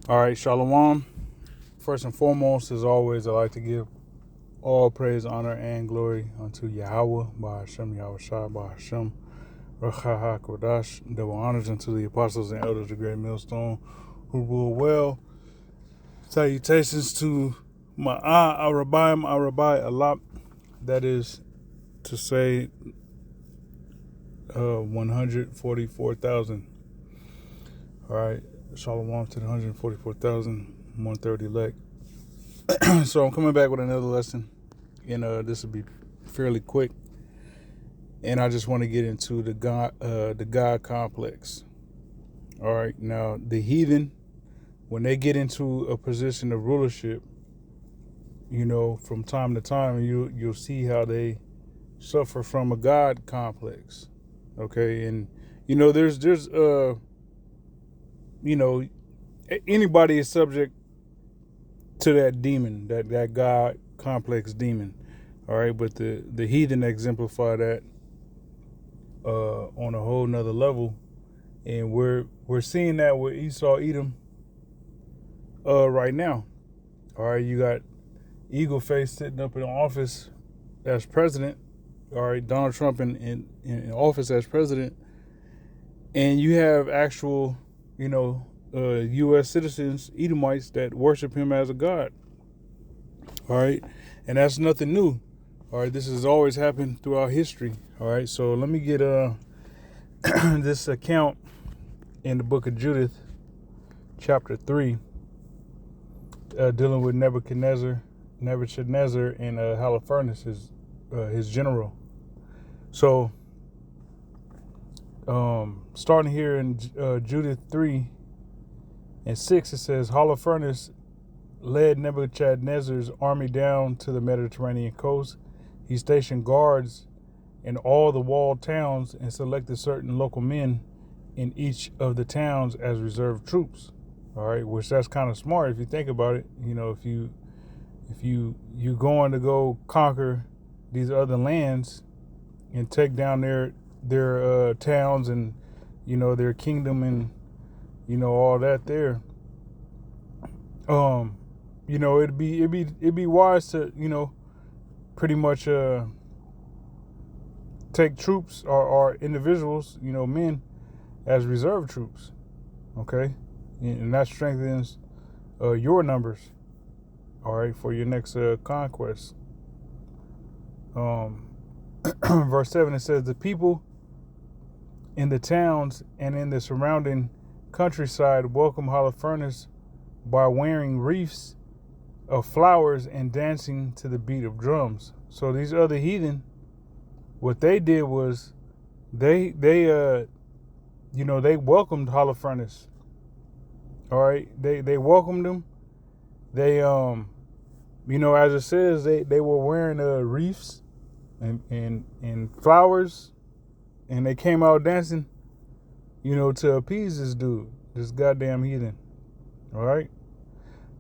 All right, Shalom. First and foremost, as always, I like to give all praise, honor, and glory unto Yahweh, by Hashem, Yahweh Shai, by Hashem, Rachaha Kodash. Double honors unto the apostles and elders of the great millstone who rule well. Salutations to Ma'ah Arabai Alap, that is to say 144,000. All right, Shalom to the 144,000, elect. So I'm coming back with another lesson, and this will be fairly quick. And I just want to get into the God complex. All right, now the heathen, when they get into a position of rulership, from time to time, you'll see how they suffer from a God complex. Okay, and there's anybody is subject to that demon, that God complex demon. All right, but the heathen exemplify that on a whole nother level, and we're seeing that with Esau Edom right now. All right, you got Eagle Face sitting up in office as president. All right, Donald Trump in office as president, and you have actual U.S. citizens, Edomites, that worship him as a god. All right, and that's nothing new. All right, this has always happened throughout history. All right, so let me get this account in the book of Judith, chapter 3, dealing with Nebuchadnezzar, and Holofernes, his general. So, starting here in Judith 3:6, it says, Holofernes led Nebuchadnezzar's army down to the Mediterranean coast. He stationed guards in all the walled towns and selected certain local men in each of the towns as reserve troops. All right, which that's kind of smart if you think about it. If you going to go conquer these other lands and take down their towns and their kingdom and all that there, it'd be wise to pretty much take troops or individuals, men, as reserve troops. Okay, and that strengthens your numbers. All right, for your next conquest. Verse 7, it says, the people in the towns and in the surrounding countryside welcomed Holofernes by wearing wreaths of flowers and dancing to the beat of drums. So these other heathen, what they did was they welcomed Holofernes. All right, they welcomed him. They as it says, they were wearing wreaths and flowers, and they came out dancing, to appease this goddamn heathen. All right.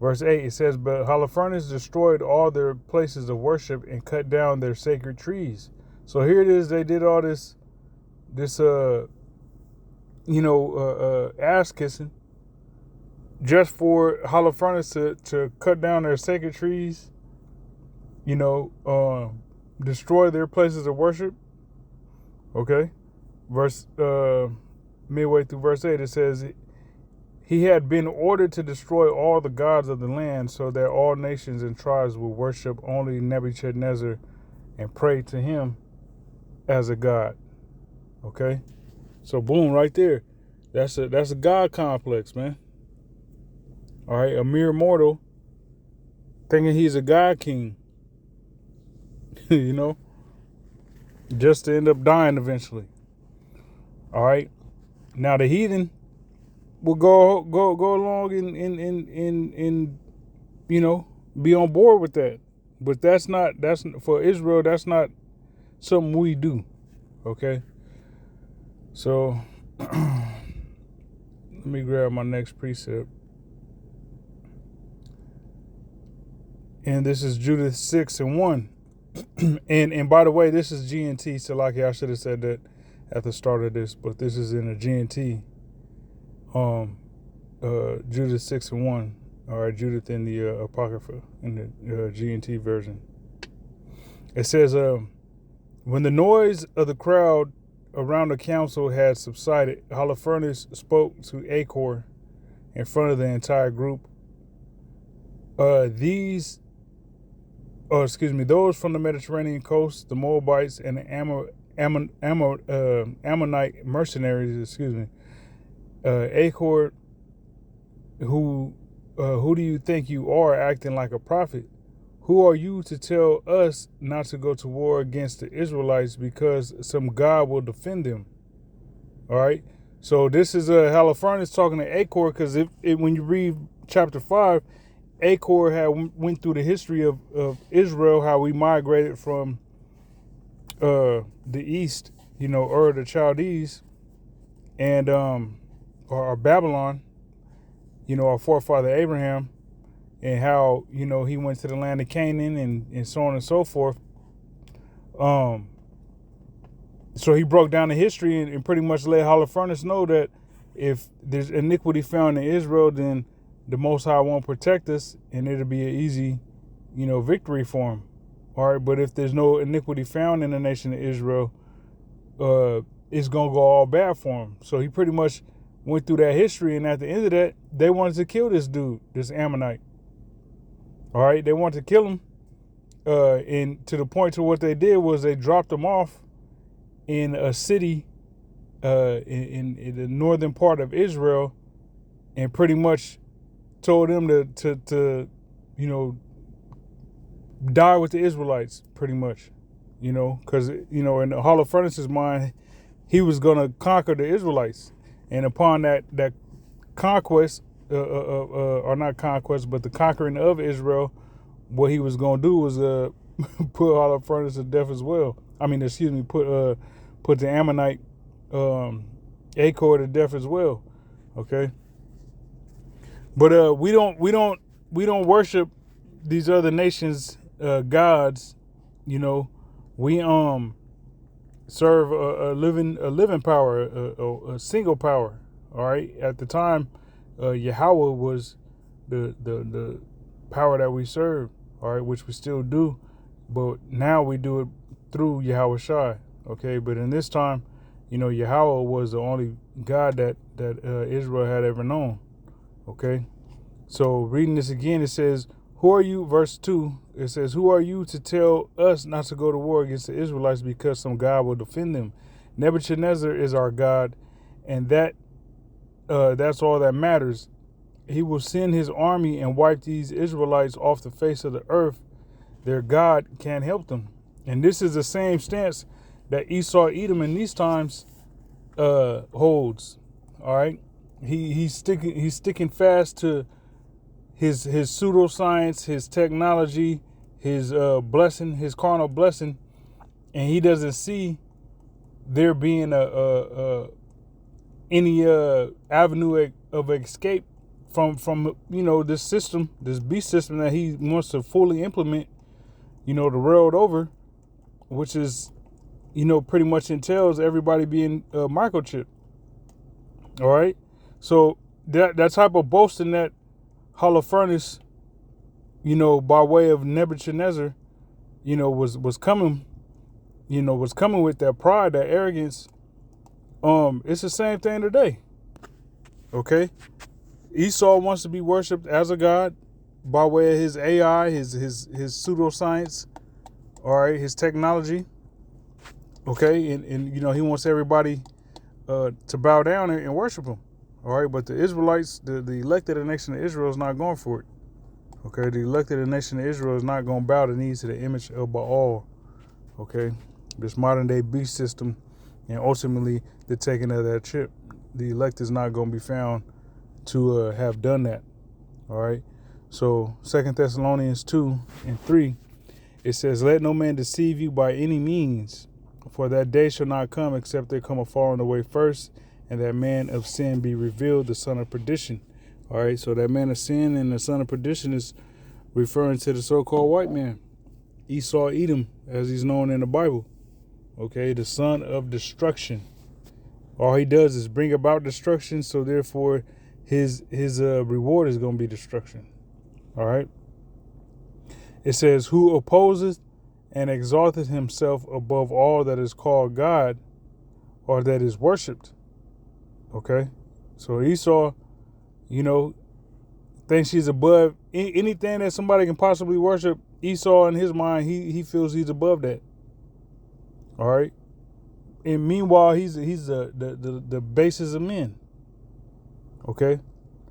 Verse 8, it says, but Holofernes destroyed all their places of worship and cut down their sacred trees. So here it is, they did all this ass kissing just for Holofernes to cut down their sacred trees, destroy their places of worship. Okay. Midway through verse 8, it says, he had been ordered to destroy all the gods of the land so that all nations and tribes would worship only Nebuchadnezzar and pray to him as a god. Okay? So boom, right there. That's a God complex, man. All right, a mere mortal thinking he's a god king. Just to end up dying eventually. All right. Now the heathen will go along and be on board with that. But that's for Israel, that's not something we do. Okay? So let me grab my next precept. And this is Judith 6:1. And by the way, this is GNT, Salaki. I should have said that at the start of this, but this is in a GNT Judith 6:1. All right, Judith in the Apocrypha, in the G&T version. It says, when the noise of the crowd around the council had subsided, Holofernes spoke to Achor in front of the entire group. Those from the Mediterranean coast, the Moabites and the Ammonite mercenaries, Achor, who do you think you are, acting like a prophet? Who are you to tell us not to go to war against the Israelites because some God will defend them? All right. So this is Holofernes talking to Achor, because when you read chapter 5, Achor had went through the history of Israel, how we migrated from the east, Ur the Chaldees, and or Babylon, our forefather Abraham, and how, he went to the land of Canaan and so on and so forth. So he broke down the history and pretty much let Holofernes know that if there's iniquity found in Israel, then the Most High won't protect us, and it'll be an easy, victory for him. All right, but if there's no iniquity found in the nation of Israel, it's going to go all bad for him. So he pretty much went through that history, and at the end of that, they wanted to kill this dude, this Ammonite. All right, they wanted to kill him, and to the point to what they did was they dropped him off in a city in the northern part of Israel, and pretty much told them to die with the Israelites, pretty much, because in Holofernes' mind, he was going to conquer the Israelites, and upon that conquest, or not conquest, but the conquering of Israel, what he was going to do was put Holofernes to death as well. Put the Ammonite Achor to death as well. Okay, but we don't worship these other nations' gods. We serve a living power, a single power. All right, at the time, Yahweh was the power that we serve, all right, which we still do, but now we do it through Yahweh Shai, okay? But in this time, Yahweh was the only God that Israel had ever known, okay? So reading this again, it says, who are you, verse 2, it says, who are you to tell us not to go to war against the Israelites because some God will defend them? Nebuchadnezzar is our God, and that's all that matters. He will send his army and wipe these Israelites off the face of the earth. Their God can't help them. And this is the same stance that Esau Edom in these times holds. All right, he's sticking fast to his pseudoscience, his technology, his blessing, his carnal blessing, and he doesn't see there being any avenue of escape from this system, this beast system that he wants to fully implement, the world over, which is, pretty much entails everybody being microchipped. All right, so that type of boasting that Holofernes, by way of Nebuchadnezzar, was coming with that pride, that arrogance. It's the same thing today. Okay, Esau wants to be worshipped as a god by way of his AI, his pseudoscience, all right, his technology. Okay, and he wants everybody to bow down and worship him. All right, but the Israelites, the elected nation of Israel, is not going for it. Okay, the elected nation of Israel is not going to bow the knees to the image of Baal. Okay, this modern day beast system, and ultimately the taking of that chip. The elect is not going to be found to have done that. All right, so 2 Thessalonians 2:3, it says, let no man deceive you by any means, for that day shall not come except there come a falling away first, and that man of sin be revealed, the son of perdition. All right, so that man of sin and the son of perdition is referring to the so-called white man, Esau Edom, as he's known in the Bible. Okay, the son of destruction. All he does is bring about destruction, so therefore his reward is going to be destruction. All right. It says, who opposes and exalteth himself above all that is called God or that is worshipped. Okay. So Esau, thinks he's above anything that somebody can possibly worship. Esau, in his mind, he feels he's above that. All right. And meanwhile, he's the basis of men. Okay.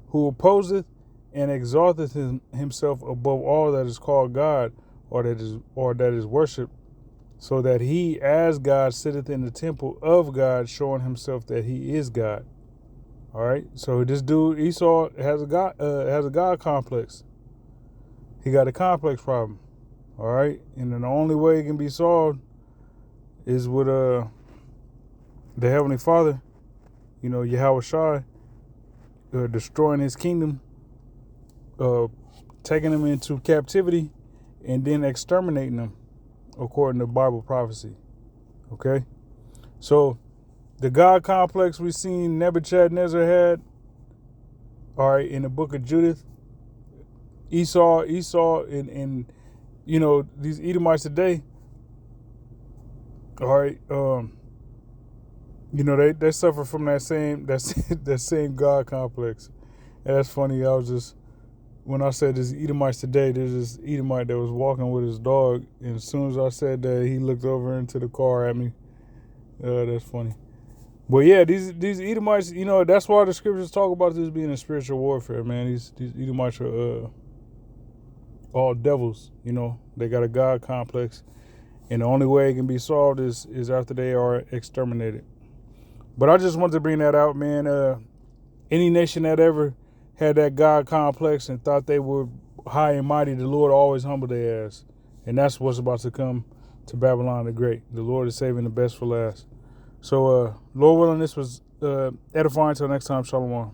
Who opposeth and exalteth himself above all that is called God or that is worshipped, so that he as God sitteth in the temple of God, showing himself that he is God. All right. So this dude Esau has a God complex. He got a complex problem. All right. And then the only way it can be solved is with the Heavenly Father, Yahweh Shai, destroying his kingdom, taking them into captivity, and then exterminating them, according to Bible prophecy. Okay? So, the God complex we seen Nebuchadnezzar had, all right, in the book of Judith, Esau, and these Edomites today, all right, they suffer from that same God complex. And that's funny. When I said this Edomites today, there's this Edomite that was walking with his dog, and as soon as I said that, he looked over into the car at me. That's funny. But yeah, these Edomites, that's why the scriptures talk about this being a spiritual warfare, man. These Edomites are all devils, They got a God complex, and the only way it can be solved is after they are exterminated. But I just wanted to bring that out, man. Any nation that ever had that God complex and thought they were high and mighty, the Lord always humbled their ass. And that's what's about to come to Babylon the Great. The Lord is saving the best for last. So, Lord willing, this was edifying. Until next time, shalom.